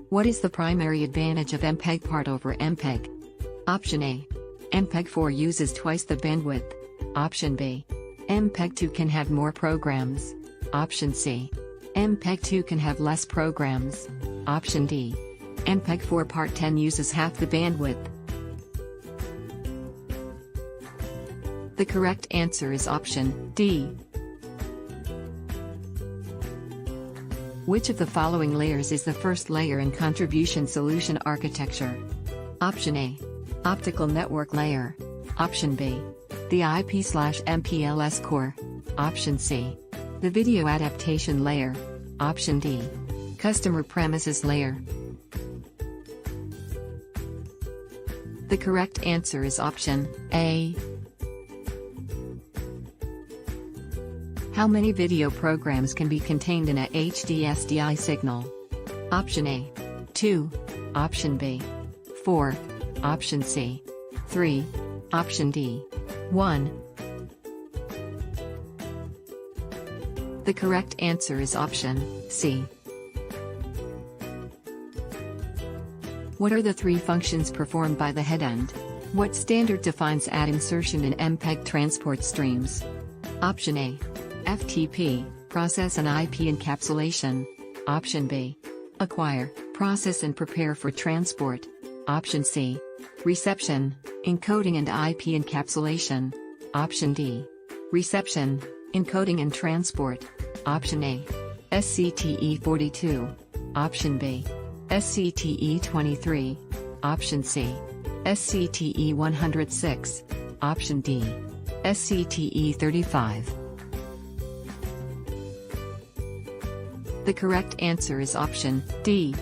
What is the primary advantage of MPEG part over MPEG? Option A. MPEG-4 uses twice the bandwidth. Option B. MPEG-2 can have more programs. Option C. MPEG-2 can have less programs. Option D. MPEG-4 Part 10 uses half the bandwidth. The correct answer is option D. Which of the following layers is the first layer in contribution solution architecture? Option A. Optical network layer. Option B. The IP/MPLS core. Option C. The video adaptation layer. Option D. Customer premises layer. The correct answer is option A. How many video programs can be contained in a HD SDI signal? Option A. 2. Option B. 4. Option C. 3. Option D. 1. The correct answer is option C. What are the three functions performed by the head end? What standard defines add insertion in MPEG transport streams? Option A. FTP, process and IP encapsulation. Option B. Acquire, process and prepare for transport. Option C. Reception, encoding and IP encapsulation. Option D. Reception, encoding and transport. Option A. SCTE 42. Option B. SCTE 23. Option C. SCTE 106. Option D. SCTE 35. The correct answer is option D.